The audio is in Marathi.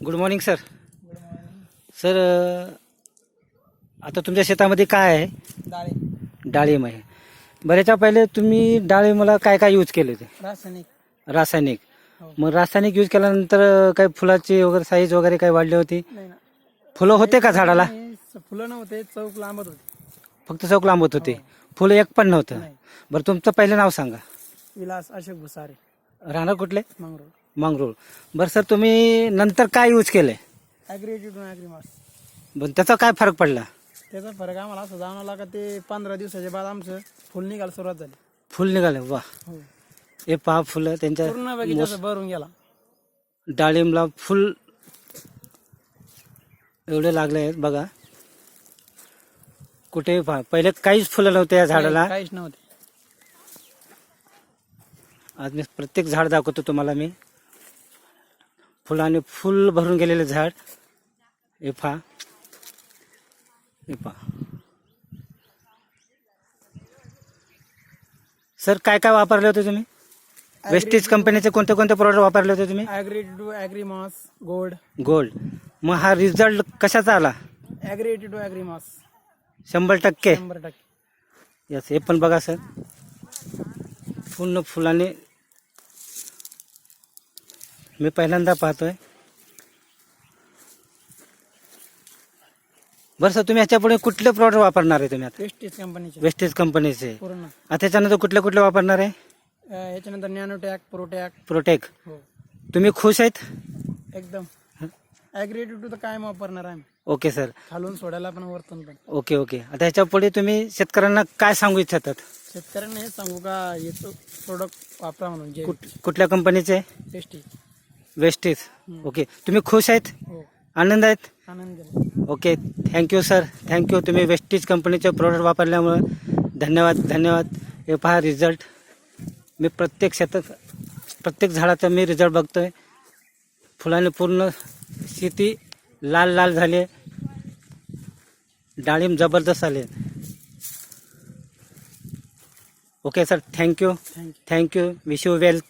Good morning sir. सर आता तुमच्या शेतामध्ये काय आहे? डाळिंब आहे. बऱ्याच्या पहिले तुम्ही डाळिंबाला काय काय यूज केले होते? रासायनिक. हो. मग रासायनिक यूज केल्यानंतर काही फुलाची वगैरे साईज वगैरे काही वाढली होती? नाही ना, फुलं होते का झाडाला? फुलं नव्हते, चौक लांबत होते. फक्त चौक लांबत होते, फुलं एक पण नव्हतं. नाही. बरं तुमचं पहिलं नाव सांगा. विलास अशोक भुसारे, राहणार कुठले? मंगरूळ. मंगरूळ. बरं सर तुम्ही नंतर काय यूज केले? ॲग्रिएटेड ॲग्रीमास. बरं त्याचा काय फरक पडला? त्याचा फरक आम्हाला असं जाणवला का ते 15 दिवसाच्या बाद आमचं फुल निघायला सुरुवात झाली. फुल निघाले. वा, हो, हे पहा फुलं त्यांच्या पूर्ण बगीचा भरून गेला. डाळिंबला फुल एवढे लागले आहेत बघा. कुठेही पहा, पहिले काहीच फुलं नव्हते या झाडाला. काहीच नव्हते. आज मी प्रत्येक झाड दाखवतो तुम्हाला. मी फुलाने फुल भरून गेलेले झाड. हे पहा, हे पहा. सर काय काय वापरले होते तुम्ही? वेस्टीज कंपनीचे कोणते कोणते प्रोडक्ट वापरले होते तुम्ही? ॲग्रिएटेड ॲग्रीमास गोल्ड. गोल्ड. मग हा रिझल्ट कशाचा आला? ॲग्रिएटेड ॲग्रीमास 100%. 100%. यस, हे पण बघा सर, पूर्ण फुलाने मी पहिल्यांदा पाहतोय. बरं सर तुम्ही ह्याच्या पुढे कुठले प्रोडक्ट वापरणार आहे तुम्ही आता? वेस्टीज कंपनीचे वेस्टेज कंपनीचे. पूर्ण. आता त्याच्यानंतर कुठले कुठले वापरणार आहे? याच्यानंतर नॅनोटॅक, प्रोटॅक. प्रोटेक. हो, तुम्ही खुश आहेत? एकदम. ॲग्रिएटेड तर कायम वापरणार आहे. Okay sir. खालून सोडायला पण वरतून पण. Okay okay. आता ह्याच्या पुढे तुम्ही शेतकऱ्यांना काय सांगू इच्छितात? शेतकऱ्यांना हे सांगू का याचं प्रोडक्ट वापरा म्हणून जे कुठल्या कंपनीचे? वेस्टीज. वेस्टेज. ओके. तुम्ही खुश आहेत? हो, आनंद आहेत? आनंद झाला. Okay, thank you sir, thank you. तुम्ही वेस्टीज कंपनीचे प्रोडक्ट वापरल्यामुळे धन्यवाद धन्यवाद. हे पहा रिझल्ट. मी प्रत्येक शेतात प्रत्येक झाडाचा मी रिझल्ट बघतोय. फुलाने पूर्ण शेती लाल लाल झाली. डाळिंब जबरदस्त आले. Okay sir, thank you thank you. Thank you. Wish you well.